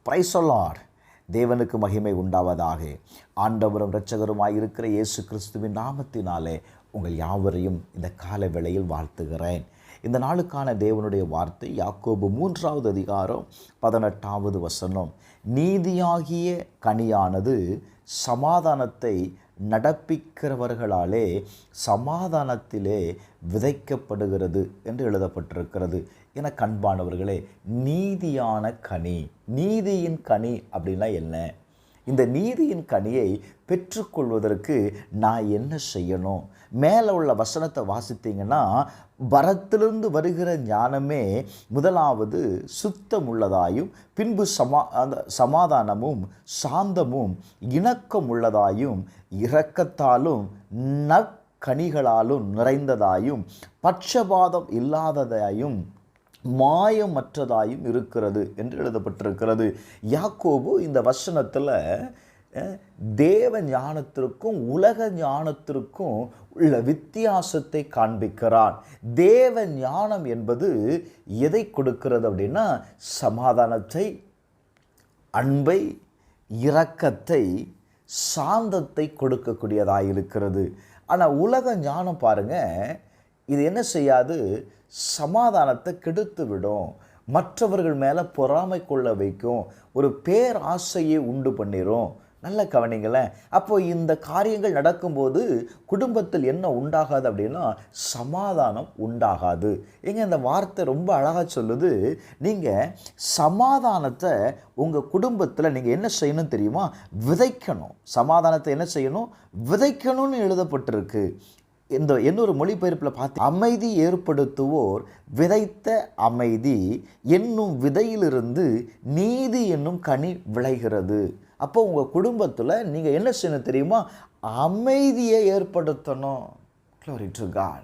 Praise the Lord. தேவனுக்கு மகிமை உண்டாவதாக. ஆண்டவரும் இரட்சகருமாய் இருக்கிற இயேசு கிறிஸ்துவின் நாமத்தினாலே உங்கள் யாவரையும் இந்த கால வேளையில் வாழ்த்துகிறேன். இந்த நாளுக்கான தேவனுடைய வார்த்தை யாக்கோபு 3வது அதிகாரம் 18வது வசனம். நீதியாகிய கனியானது சமாதானத்தை நடப்பிக்கிறவர்களாலே சமாதானத்திலே விதைக்கப்படுகிறது என்று எழுதப்பட்டிருக்கிறது. என கண்பானவர்களே, நீதியான கனி, நீதியின் கனி அப்படின்னா என்ன? இந்த நீதியின் கனியை பெற்றுக்கொள்வதற்கு நான் என்ன செய்யணும்? மேலே உள்ள வசனத்தை வாசித்தீங்கன்னா, பரத்திலிருந்து வருகிற ஞானமே முதலாவது சுத்தம் உள்ளதாயும், பின்பு சமாதானமும் சாந்தமும் இணக்கம் உள்ளதாயும், இரக்கத்தாலும் நற்கனிகளாலும் நிறைந்ததாயும், பட்சபாதம் இல்லாததாயும், மாயமற்றதாயும் இருக்கிறது என்று எழுதப்பட்டிருக்கிறது. யாக்கோபு இந்த வசனத்தில் தேவ ஞானத்திற்கும் உலக ஞானத்திற்கும் உள்ள வித்தியாசத்தை காண்பிக்கிறான். தேவ ஞானம் என்பது எதை கொடுக்கிறது அப்படின்னா, சமாதானத்தை, அன்பை, இரக்கத்தை, சாந்தத்தை கொடுக்கக்கூடியதாக இருக்கிறது. ஆனால் உலக ஞானம் பாருங்க, இது என்ன செய்யாது? சமாதானத்தை கெடுத்து விடும், மற்றவர்கள் மேலே பொறாமை கொள்ள வைக்கும், ஒரு பேராசையை உண்டு பண்ணிடும். நல்ல கவனிங்களேன். அப்போ இந்த காரியங்கள் நடக்கும்போது குடும்பத்தில் என்ன உண்டாகாது அப்படின்னா, சமாதானம் உண்டாகாது. எங்க இந்த வார்த்தை ரொம்ப அழகாக சொல்லுது. நீங்கள் சமாதானத்தை உங்கள் குடும்பத்தில் நீங்கள் என்ன செய்யணும் தெரியுமா? விதைக்கணும். சமாதானத்தை என்ன செய்யணும்? விதைக்கணும்னு எழுதப்பட்டிருக்கு. இந்த இன்னொரு மொழிபெயர்ப்பில் பார்த்து, அமைதி ஏற்படுத்துவோர் விதைத்த அமைதி என்னும் விதையிலிருந்து நீதி என்னும் கனி விளைகிறது. அப்போ உங்கள் குடும்பத்தில் நீங்கள் என்ன செய்யணும் தெரியுமா? அமைதியை ஏற்படுத்தணும். Glory to God.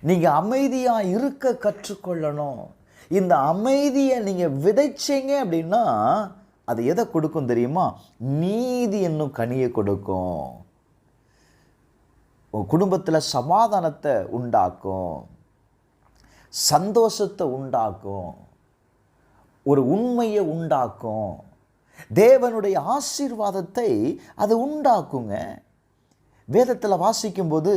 நீங்கள் அமைதியாக இருக்க கற்றுக்கொள்ளணும். இந்த அமைதியை நீங்கள் விதைச்சிங்க அப்படின்னா அது எதை கொடுக்கும் தெரியுமா? நீதி என்னும் கனியை கொடுக்கும். குடும்பத்தில் சமாதானத்தை உண்டாக்கும், சந்தோஷத்தை உண்டாக்கும், ஒரு உண்மையை உண்டாக்கும், தேவனுடைய ஆசீர்வாதத்தை அது உண்டாக்குங்க. வேதத்தில் வாசிக்கும்போது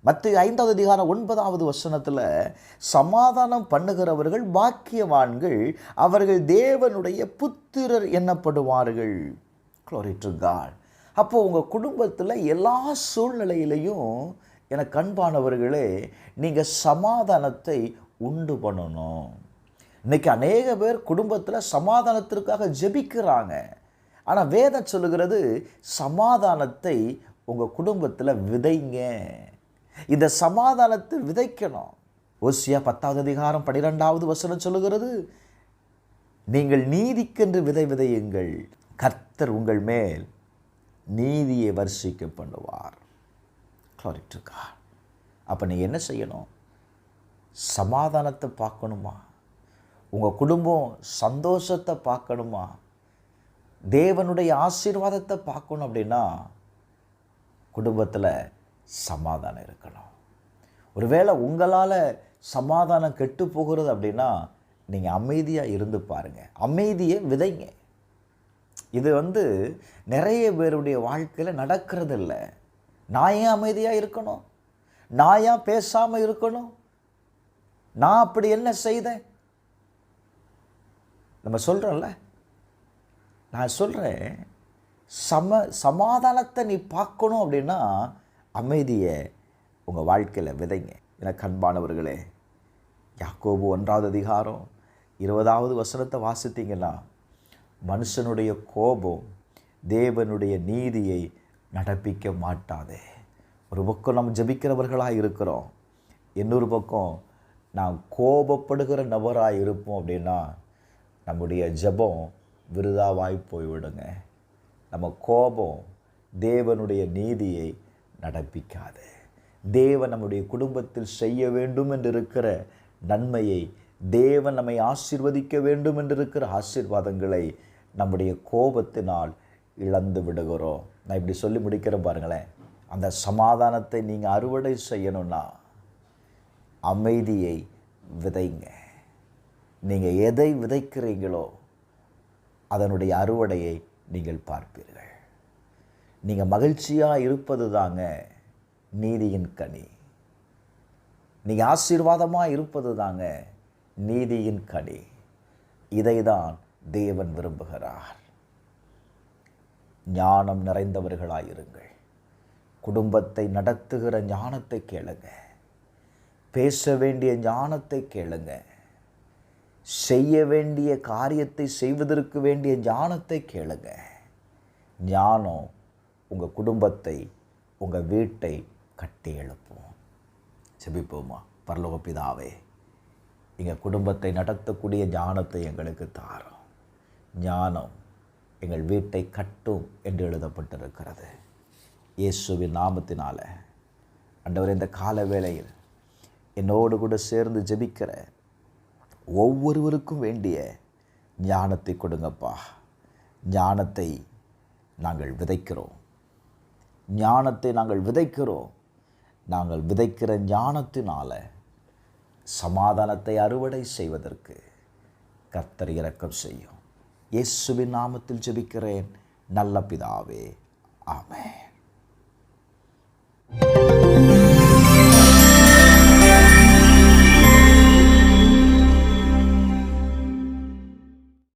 மத்தேயு 5வது அதிகாரம் 9வது வசனத்தில், சமாதானம் பண்ணுகிறவர்கள் பாக்கியவான்கள், அவர்கள் தேவனுடைய புத்திரர் எண்ணப்படுவார்கள். Glory to God. அப்போது உங்கள் குடும்பத்தில் எல்லா சூழ்நிலையிலையும் எனக்கு அன்பானவர்களே, நீங்கள் சமாதானத்தை உண்டு பண்ணணும். இன்றைக்கி அநேக பேர் குடும்பத்தில் சமாதானத்திற்காக ஜெபிக்கிறாங்க. ஆனால் வேதம் சொல்லுகிறது, சமாதானத்தை உங்கள் குடும்பத்தில் விதைங்க. இந்த சமாதானத்தை விதைக்கணும். ஓசியா 10வது அதிகாரம் 12வது வசனம் சொல்லுகிறது, நீங்கள் நீதிக்கென்று விதை விதையுங்கள், கர்த்தர் உங்கள் மேல் நீதியை வர்ஷிக்க பண்ணுவார். Glory to God. அப்போ நீங்கள் என்ன செய்யணும்? சமாதானத்தை பார்க்கணுமா? உங்கள் குடும்பம் சந்தோஷத்தை பார்க்கணுமா? தேவனுடைய ஆசீர்வாதத்தை பார்க்கணும் அப்படின்னா குடும்பத்தில் சமாதானம் இருக்கணும். ஒருவேளை உங்களால் சமாதானம் கெட்டு போகிறது அப்படின்னா நீங்கள் அமைதியாக இருந்து பாருங்கள். அமைதியை விதைங்க. இது நிறைய பேருடைய வாழ்க்கையில் நடக்கிறது இல்லை. நான் ஏன் அமைதியாக இருக்கணும்? நான் ஏன் பேசாமல் இருக்கணும்? நான் அப்படி என்ன செய்தேன்? நம்ம சொல்கிறோம்ல, நான் சொல்கிறேன், சமாதானத்தை நீ பார்க்கணும் அப்படின்னா அமைதியை உங்கள் வாழ்க்கையில் விதைங்க. எனக்கு அன்பானவர்களே, யாக்கோபு 1வது அதிகாரம் 20வது வசனத்தை வாசித்தீங்கன்னா, மனுஷனுடைய கோபம் தேவனுடைய நீதியை நடப்பிக்க மாட்டாதே. ஒரு பக்கம் நம்ம ஜெபிக்கிறவர்களாக இருக்கிறோம், இன்னொரு பக்கம் நான் கோபப்படுகிற நபராக இருப்போம் அப்படின்னா நம்முடைய ஜெபம் விருதாவாய் போய்விடுங்க. நம்ம கோபம் தேவனுடைய நீதியை நடப்பிக்காது. தேவன் நம்முடைய குடும்பத்தில் செய்ய வேண்டும் என்று இருக்கிற நன்மையை, தேவன் நம்மை ஆசீர்வதிக்க வேண்டும் என்று இருக்கிற ஆசீர்வாதங்களை நம்முடைய கோபத்தினால் இழந்து விடுகிறோம். நான் இப்படி சொல்லி முடிக்கிறேன் பாருங்களேன். அந்த சமாதானத்தை நீங்கள் அறுவடை செய்யணும்னா அமைதியை விதைங்க. நீங்கள் எதை விதைக்கிறீங்களோ அதனுடைய அறுவடையை நீங்கள் பார்ப்பீர்கள். நீங்கள் மகிழ்ச்சியாக இருப்பது தாங்க நீதியின் கனி. நீங்கள் ஆசீர்வாதமாக இருப்பது தாங்க நீதியின் கனி. இதை தான் தேவன் விரும்புகிறார். ஞானம் நிறைந்தவர்களாயிருங்கள். குடும்பத்தை நடத்துகிற ஞானத்தை கேளுங்க. பேச வேண்டிய ஞானத்தை கேளுங்க. செய்ய வேண்டிய காரியத்தை செய்வதற்கு வேண்டிய ஞானத்தை கேளுங்க. ஞானம் உங்கள் குடும்பத்தை, உங்கள் வீட்டை கட்டி எழுப்பும். ஜெபிப்போமா. பரலோக பிதாவே, எங்கள் குடும்பத்தை நடத்தக்கூடிய ஞானத்தை எங்களுக்கு தாரும். ஞானம் எங்கள் வீட்டை கட்டும் என்று எழுதப்பட்டிருக்கிறது. இயேசுவின் நாமத்தினால ஆண்டவரே, இந்த கால வேளையில் என்னோடு கூட சேர்ந்து ஜெபிக்கிற ஒவ்வொருவருக்கும் வேண்டிய ஞானத்தை கொடுங்கப்பா. ஞானத்தை நாங்கள் விதைக்கிறோம். ஞானத்தை நாங்கள் விதைக்கிறோம். நாங்கள் விதைக்கிற ஞானத்தினால சமாதானத்தை அறுவடை செய்வதற்கு கர்த்தர் இரக்கம் செய்யும். இயேசுவின் நாமத்தில் ஜெபிக்கிறேன் நல்ல பிதாவே. ஆமென்.